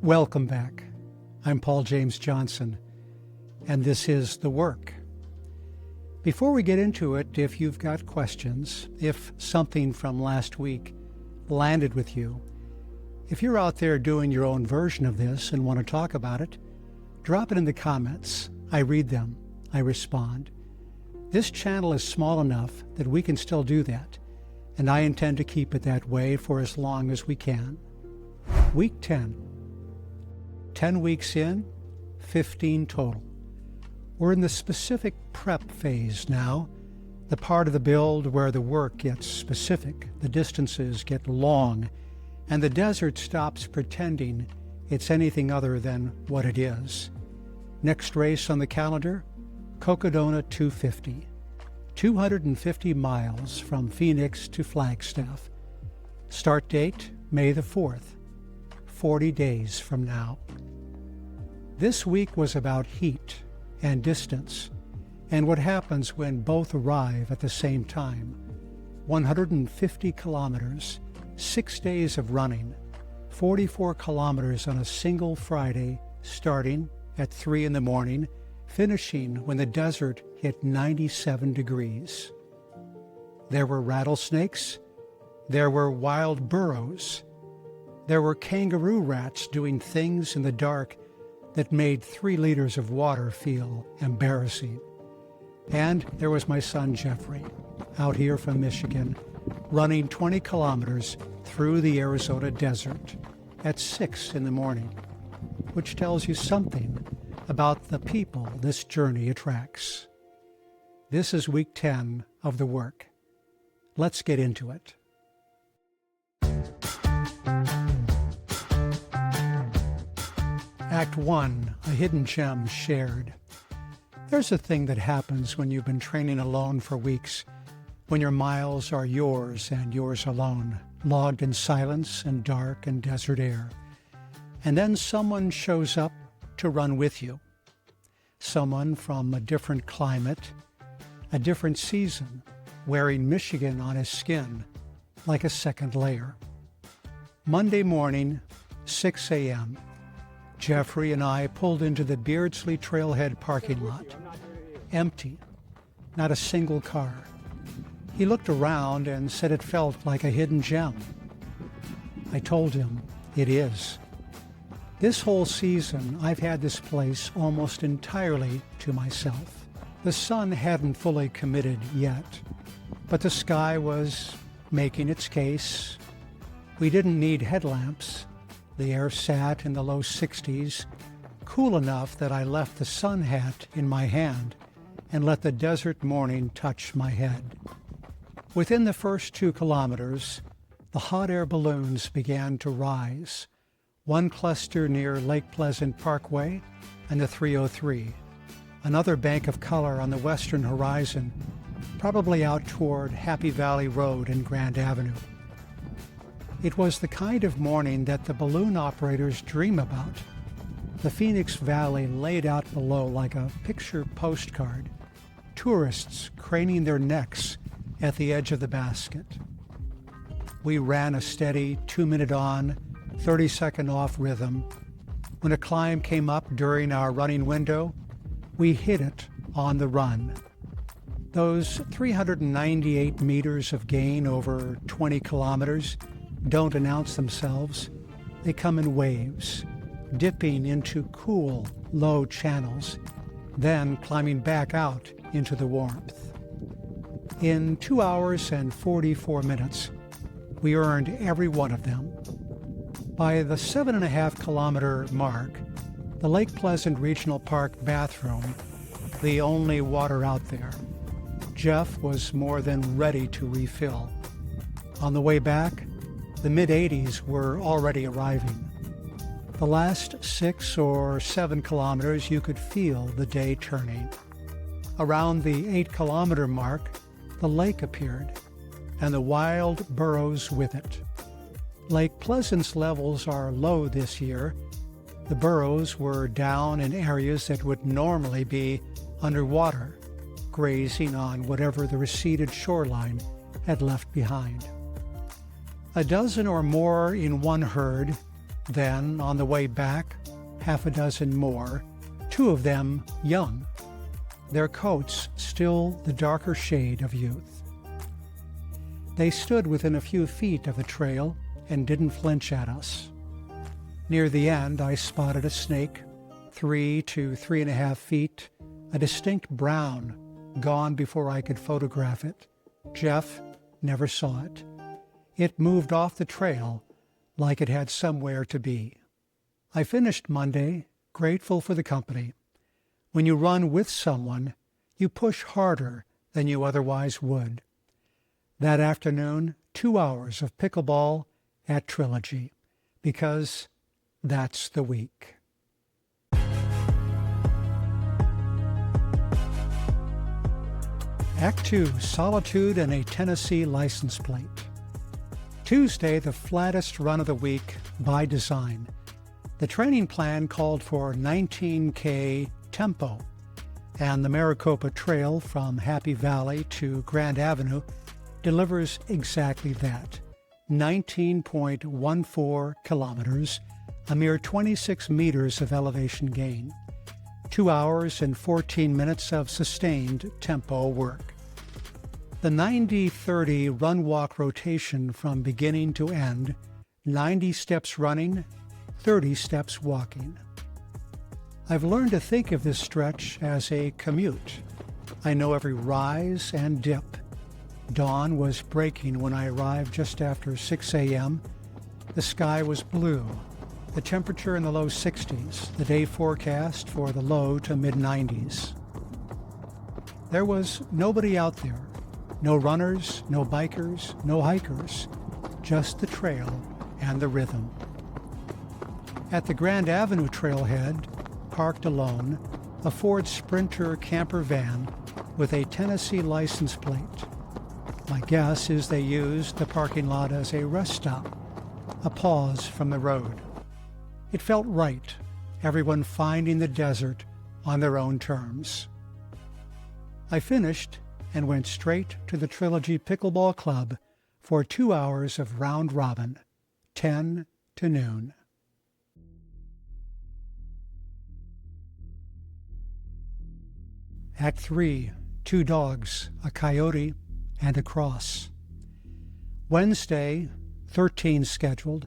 Welcome back. I'm Paul James Johnson, and this is The Work. Before we get into it, if you've got questions, if something from last week landed with you, if you're out there doing your own version of this and want to talk about it, drop it in the comments. I read them. I respond. This channel is small enough that we can still do that, and I intend to keep it that way for as long as we can. Week 10. 10 weeks in, 15 total. We're in the specific prep phase now, the part of the build where the work gets specific, the distances get long, and the desert stops pretending it's anything other than what it is. Next race on the calendar, Cocodona 250. 250 miles from Phoenix to Flagstaff. Start date, May the 4th, 40 days from now. This week was about heat and distance and what happens when both arrive at the same time. 150 kilometers, 6 days of running, 44 kilometers on a single Friday, starting at 3 in the morning, finishing when the desert hit 97 degrees. There were rattlesnakes, there were wild burros, there were kangaroo rats doing things in the dark that made 3 liters of water feel embarrassing. And there was my son Jeffrey, out here from Michigan, running 20 kilometers through the Arizona desert at 6 in the morning, which tells you something about the people this journey attracts. This is week 10 of The Work. Let's get into it. Act 1, a hidden gem shared. There's a thing that happens when you've been training alone for weeks, when your miles are yours and yours alone, logged in silence and dark and desert air. And then someone shows up to run with you. Someone from a different climate, a different season, wearing Michigan on his skin like a second layer. Monday morning, 6 a.m., Jeffrey and I pulled into the Beardsley Trailhead parking lot. Empty, not a single car. He looked around and said it felt like a hidden gem. I told him it is. This whole season, I've had this place almost entirely to myself. The sun hadn't fully committed yet, but the sky was making its case. We didn't need headlamps. The air sat in the low 60s, cool enough that I left the sun hat in my hand and let the desert morning touch my head. Within the first 2 kilometers, the hot air balloons began to rise. One cluster near Lake Pleasant Parkway and the 303. Another bank of color on the western horizon, probably out toward Happy Valley Road and Grand Avenue. It was the kind of morning that the balloon operators dream about. The Phoenix Valley laid out below like a picture postcard, tourists craning their necks at the edge of the basket. We ran a steady 2-minute on, 30-second off rhythm. When a climb came up during our running window, we hit it on the run. Those 398 meters of gain over 20 kilometers don't announce themselves. They come in waves, dipping into cool, low channels, then climbing back out into the warmth. In 2 hours and 44 minutes, we earned every one of them. By the 7.5 kilometer mark, the Lake Pleasant Regional Park bathroom, the only water out there, Jeff was more than ready to refill. On the way back, the mid-80s were already arriving. The last 6 or 7 kilometers, you could feel the day turning. Around the 8-kilometer mark, the lake appeared, and the wild burros with it. Lake Pleasant's levels are low this year. The burros were down in areas that would normally be underwater, grazing on whatever the receded shoreline had left behind. A dozen or more in one herd, Then, on the way back, half a dozen more, 2 of them young, their coats still the darker shade of youth. They stood within a few feet of the trail and didn't flinch at us. Near the end, I spotted a snake, 3 to 3.5 feet, a distinct brown, gone before I could photograph it. Jeff never saw it. It moved off the trail like it had somewhere to be. I finished Monday, grateful for the company. When you run with someone, you push harder than you otherwise would. That afternoon, 2 hours of pickleball at Trilogy, because that's the week. Act 2, Solitude and a Tennessee License Plate. Tuesday, the flattest run of the week by design. The training plan called for 19K tempo, and the Maricopa Trail from Happy Valley to Grand Avenue delivers exactly that. 19.14 kilometers, a mere 26 meters of elevation gain. 2 hours and 14 minutes of sustained tempo work. The 90-30 run-walk rotation from beginning to end, 90 steps running, 30 steps walking. I've learned to think of this stretch as a commute. I know every rise and dip. Dawn was breaking when I arrived just after 6 a.m. The sky was blue, the temperature in the low 60s, the day forecast for the low to mid-90s. There was nobody out there. No runners, no bikers, no hikers, just the trail and the rhythm. At the Grand Avenue trailhead, parked alone, a Ford Sprinter camper van with a Tennessee license plate. My guess is they used the parking lot as a rest stop, a pause from the road. It felt right, everyone finding the desert on their own terms. I finished and went straight to the Trilogy Pickleball Club for 2 hours of round robin, 10 to noon. Act 3, 2 dogs, a coyote, and a cross. Wednesday, 13 scheduled,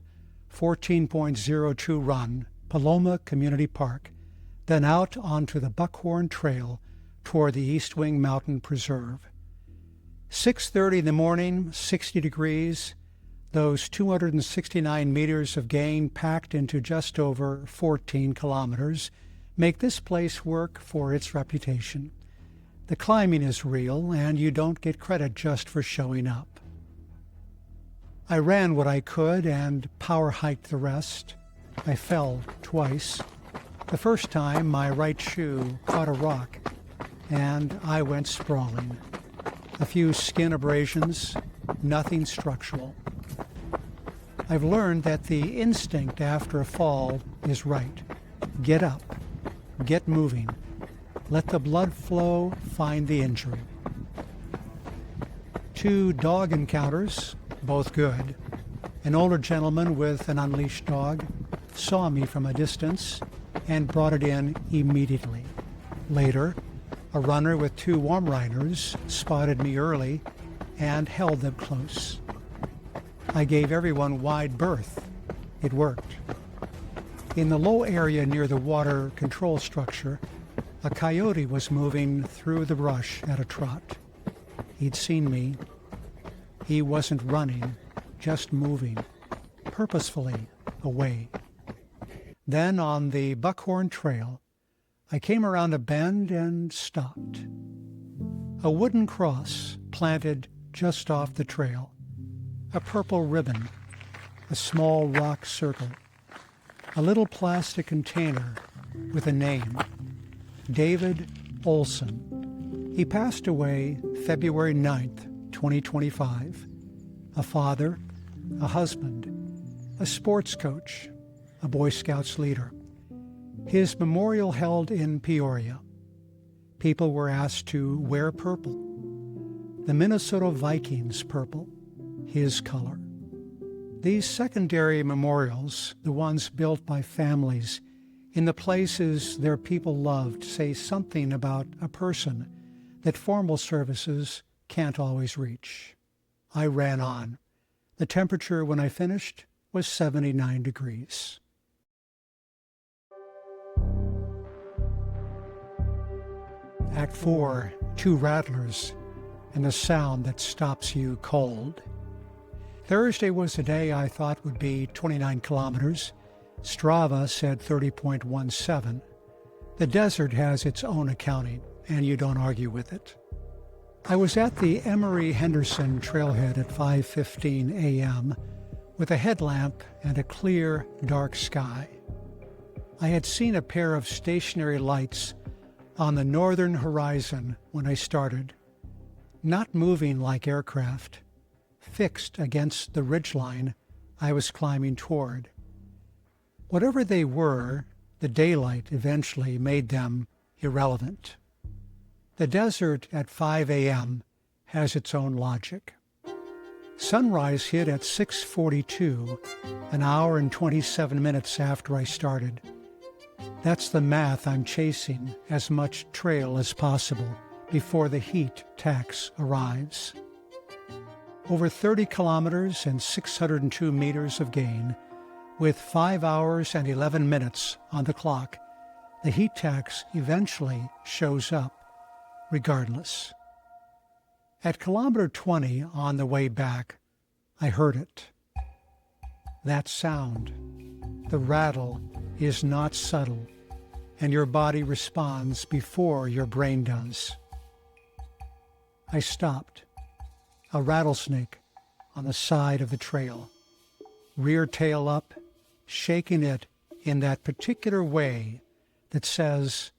14.02 run, Paloma Community Park, then out onto the Buckhorn Trail toward the East Wing Mountain Preserve. 6:30 in the morning, 60 degrees, those 269 meters of gain packed into just over 14 kilometers make this place work for its reputation. The climbing is real, and you don't get credit just for showing up. I ran what I could and power hiked the rest. I fell twice. The first time, my right shoe caught a rock, and I went sprawling. A few skin abrasions, nothing structural. I've learned that the instinct after a fall is right. Get up, get moving. Let the blood flow find the injury. 2 dog encounters, both good. An older gentleman with an unleashed dog saw me from a distance and brought it in immediately. Later, a runner with 2 Weimaraner's spotted me early and held them close. I gave everyone wide berth. It worked. In the low area near the water control structure, a coyote was moving through the brush at a trot. He'd seen me. He wasn't running, just moving, purposefully away. Then on the Buckhorn Trail, I came around a bend and stopped. A wooden cross planted just off the trail, a purple ribbon, a small rock circle, a little plastic container with a name, David Olson. He passed away February 9th, 2025. A father, a husband, a sports coach, a Boy Scouts leader. His memorial held in Peoria. People were asked to wear purple. The Minnesota Vikings purple, his color. These secondary memorials, the ones built by families in the places their people loved, say something about a person that formal services can't always reach. I ran on. The temperature when I finished was 79 degrees. Act 4, 2 rattlers, and the sound that stops you cold. Thursday was a day I thought would be 29 kilometers. Strava said 30.17. The desert has its own accounting, and you don't argue with it. I was at the Emery-Henderson trailhead at 5:15 a.m. with a headlamp and a clear, dark sky. I had seen a pair of stationary lights on the northern horizon when I started, not moving like aircraft, fixed against the ridgeline I was climbing toward. Whatever they were, the daylight eventually made them irrelevant. The desert at 5 a.m. has its own logic. Sunrise hit at 6:42, an hour and 27 minutes after I started. That's the math I'm chasing, as much trail as possible before the heat tax arrives. Over 30 kilometers and 602 meters of gain, with 5 hours and 11 minutes on the clock, the heat tax eventually shows up, regardless. At kilometer 20 on the way back, I heard it. That sound, the rattle, is not subtle, and your body responds before your brain does. I stopped. A rattlesnake on the side of the trail, rear tail up, shaking it in that particular way that says,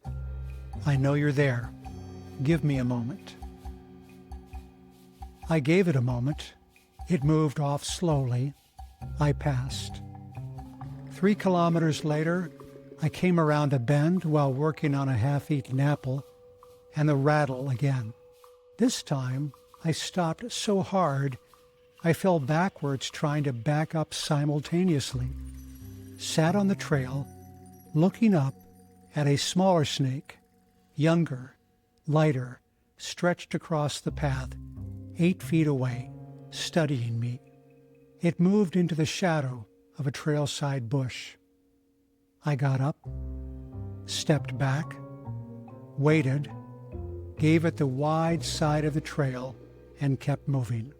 "I know you're there. Give me a moment." I gave it a moment. It moved off slowly. I passed. 3 kilometers later, I came around a bend while working on a half-eaten apple, and the rattle again. This time, I stopped so hard, I fell backwards trying to back up simultaneously. Sat on the trail, looking up at a smaller snake, younger, lighter, stretched across the path, 8 feet away, studying me. It moved into the shadow of a trailside bush. I got up, stepped back, waited, gave it the wide side of the trail, and kept moving.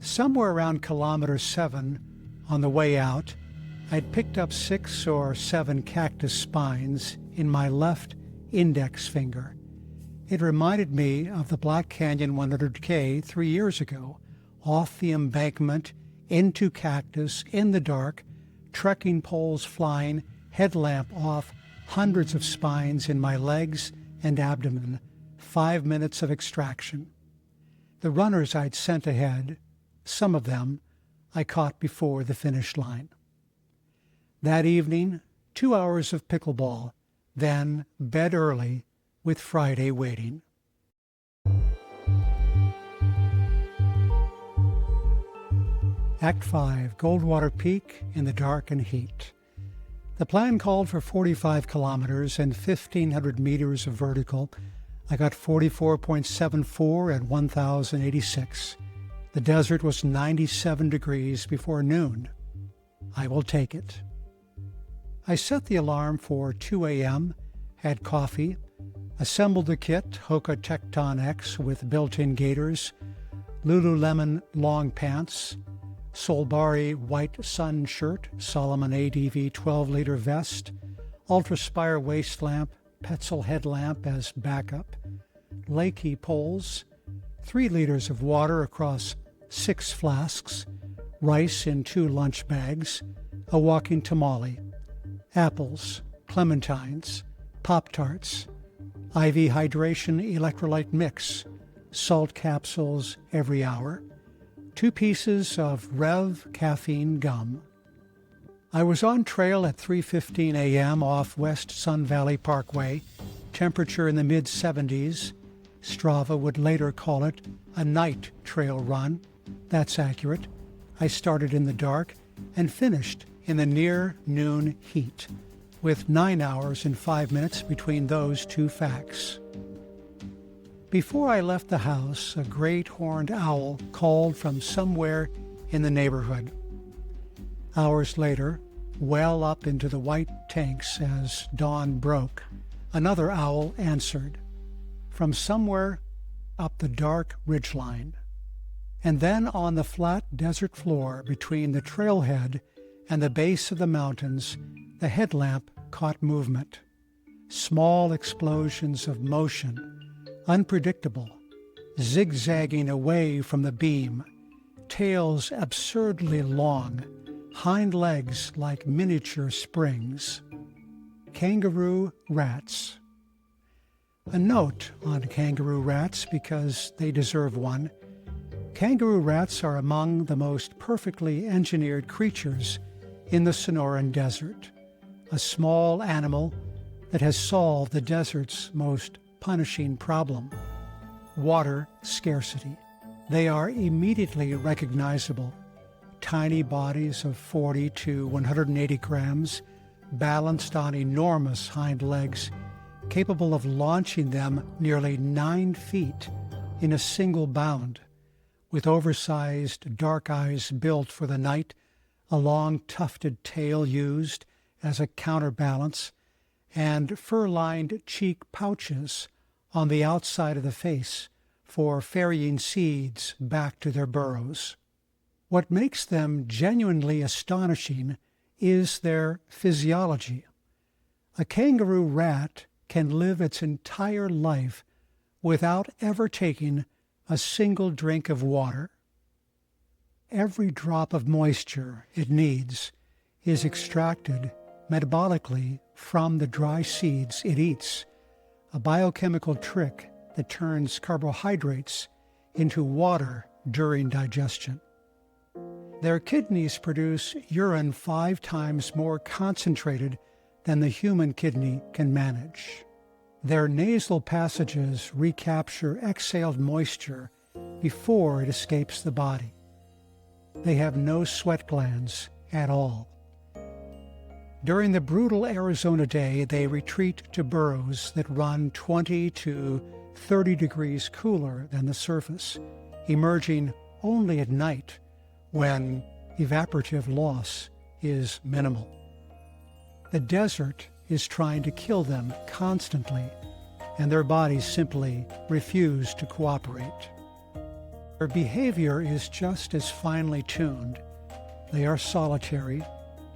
Somewhere around kilometer 7, on the way out, I'd picked up 6 or 7 cactus spines in my left index finger. It reminded me of the Black Canyon 100K 3 years ago, off the embankment, into cactus, in the dark, trekking poles flying, headlamp off, hundreds of spines in my legs and abdomen, 5 minutes of extraction. The runners I'd sent ahead, some of them, I caught before the finish line. That evening, 2 hours of pickleball, then bed early with Friday waiting. Act 5, Goldwater Peak in the dark and heat. The plan called for 45 kilometers and 1,500 meters of vertical. I got 44.74 at 1,086. The desert was 97 degrees before noon. I will take it. I set the alarm for 2 a.m., had coffee, assembled the kit, Hoka Tecton X with built-in gaiters, Lululemon long pants, Solbari white sun shirt, Solomon ADV 12-liter vest, Ultraspire waist lamp, Petzl headlamp as backup, Leakey poles, 3 liters of water across 6 flasks, rice in 2 lunch bags, a walking tamale, apples, clementines, Pop-Tarts, IV hydration electrolyte mix, salt capsules every hour, 2 pieces of Rev caffeine gum. I was on trail at 3:15 a.m. off West Sun Valley Parkway, temperature in the mid-70s. Strava would later call it a night trail run. That's accurate. I started in the dark and finished in the near noon heat, with 9 hours and 5 minutes between those two facts. Before I left the house, a great horned owl called from somewhere in the neighborhood. Hours later, well up into the white tanks as dawn broke, another owl answered, from somewhere up the dark ridgeline. And then on the flat desert floor between the trailhead and the base of the mountains, the headlamp caught movement. Small explosions of motion, unpredictable, zigzagging away from the beam, tails absurdly long, hind legs like miniature springs. Kangaroo rats. A note on kangaroo rats, because they deserve one. Kangaroo rats are among the most perfectly engineered creatures in the Sonoran Desert, a small animal that has solved the desert's most punishing problem: water scarcity. They are immediately recognizable. Tiny bodies of 40 to 180 grams, balanced on enormous hind legs, capable of launching them nearly 9 feet in a single bound, with oversized dark eyes built for the night, a long tufted tail used as a counterbalance, and fur-lined cheek pouches on the outside of the face for ferrying seeds back to their burrows. What makes them genuinely astonishing is their physiology. A kangaroo rat can live its entire life without ever taking a single drink of water. Every drop of moisture it needs is extracted metabolically from the dry seeds it eats, a biochemical trick that turns carbohydrates into water during digestion. Their kidneys produce urine 5 times more concentrated than the human kidney can manage. Their nasal passages recapture exhaled moisture before it escapes the body. They have no sweat glands at all. During the brutal Arizona day, they retreat to burrows that run 20 to 30 degrees cooler than the surface, emerging only at night when evaporative loss is minimal. The desert is trying to kill them constantly, and their bodies simply refuse to cooperate. Their behavior is just as finely tuned. They are solitary,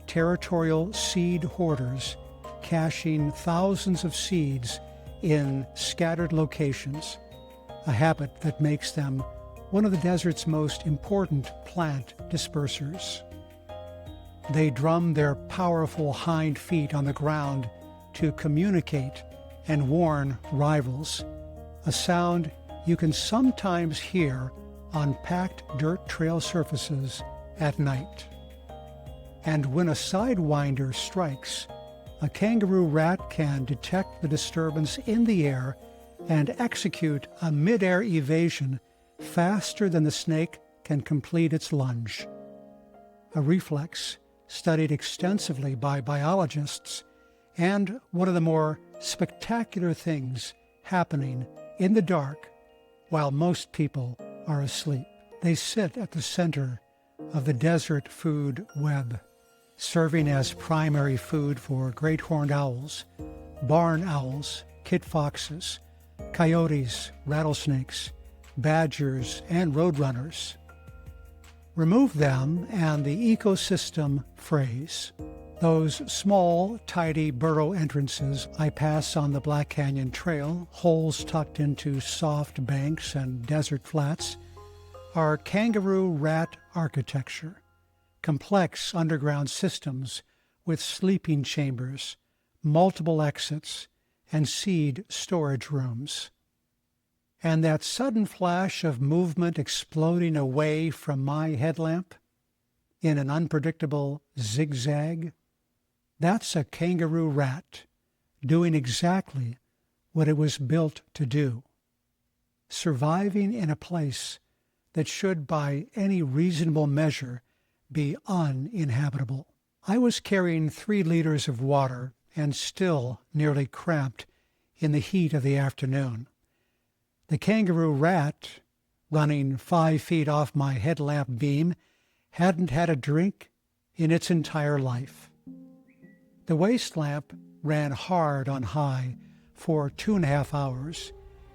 territorial seed hoarders, caching thousands of seeds in scattered locations, a habit that makes them one of the desert's most important plant dispersers. They drum their powerful hind feet on the ground to communicate and warn rivals, a sound you can sometimes hear on packed dirt trail surfaces at night. And when a sidewinder strikes, a kangaroo rat can detect the disturbance in the air and execute a mid-air evasion faster than the snake can complete its lunge. A reflex studied extensively by biologists, and one of the more spectacular things happening in the dark while most people are asleep. They sit at the center of the desert food web, serving as primary food for great horned owls, barn owls, kit foxes, coyotes, rattlesnakes, badgers, and roadrunners. Remove them and the ecosystem frays. Those small, tidy burrow entrances I pass on the Black Canyon Trail, holes tucked into soft banks and desert flats, are kangaroo rat architecture, complex underground systems with sleeping chambers, multiple exits, and seed storage rooms. And that sudden flash of movement exploding away from my headlamp in an unpredictable zigzag, that's a kangaroo rat doing exactly what it was built to do, surviving in a place that should by any reasonable measure be uninhabitable. I was carrying 3 liters of water and still nearly cramped in the heat of the afternoon. The kangaroo rat, running 5 feet off my headlamp beam, hadn't had a drink in its entire life. The waste lamp ran hard on high for 2.5 hours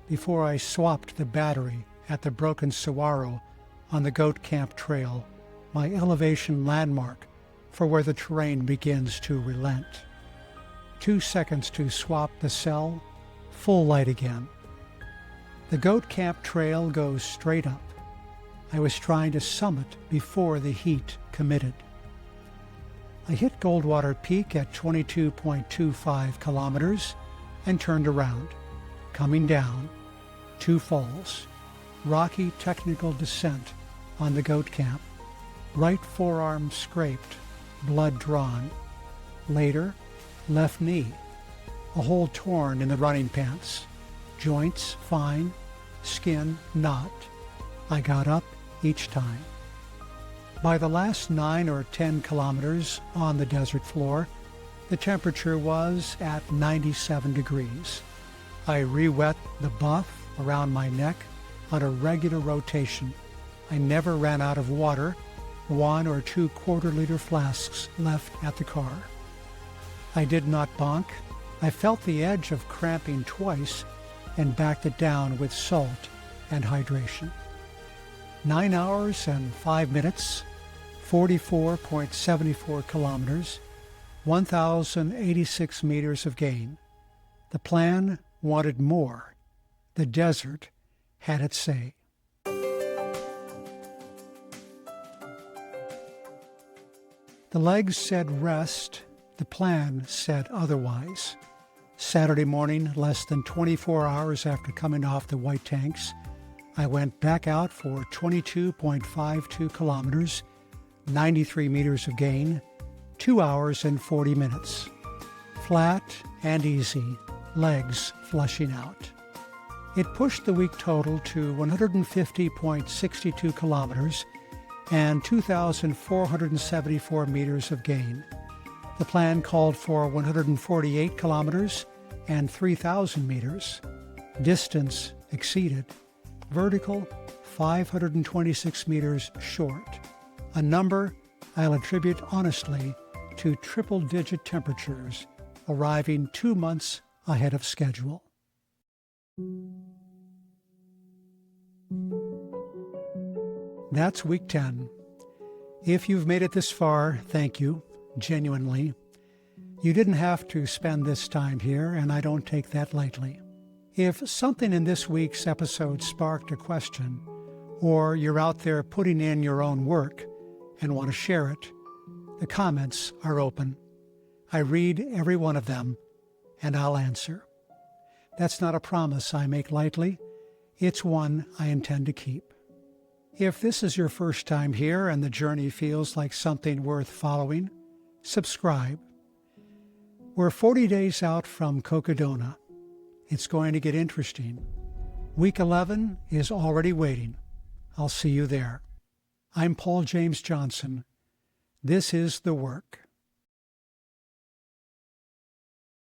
before I swapped the battery at the broken saguaro on the Goat Camp Trail, my elevation landmark for where the terrain begins to relent. 2 seconds to swap the cell, full light again. The Goat Camp Trail goes straight up. I was trying to summit before the heat committed. I hit Goldwater Peak at 22.25 kilometers and turned around, coming down, 2 falls, rocky technical descent on the goat camp, right forearm scraped, blood drawn. Later, left knee, a hole torn in the running pants, joints fine, skin not. I got up each time. By the last 9 or 10 kilometers on the desert floor, the temperature was at 97 degrees. I re-wet the buff around my neck on a regular rotation. I never ran out of water, 1 or 2 quarter-liter flasks left at the car. I did not bonk. I felt the edge of cramping twice and backed it down with salt and hydration. 9 hours and 5 minutes, 44.74 kilometers, 1,086 meters of gain. The plan wanted more. The desert had its say. The legs said rest. The plan said otherwise. Saturday morning, less than 24 hours after coming off the white tanks, I went back out for 22.52 kilometers, 93 meters of gain, 2 hours and 40 minutes. Flat and easy, legs flushing out. It pushed the week total to 150.62 kilometers and 2,474 meters of gain. The plan called for 148 kilometers and 3,000 meters. Distance exceeded. Vertical, 526 meters short. A number I'll attribute honestly to triple-digit temperatures arriving 2 months ahead of schedule. That's week 10. If you've made it this far, thank you, genuinely. You didn't have to spend this time here, and I don't take that lightly. If something in this week's episode sparked a question, or you're out there putting in your own work and want to share it, the comments are open. I read every one of them, and I'll answer. That's not a promise I make lightly. It's one I intend to keep. If this is your first time here and the journey feels like something worth following, subscribe. We're 40 days out from Cocodona. It's going to get interesting. Week 11 is already waiting. I'll see you there. I'm Paul James Johnson. This is The Work.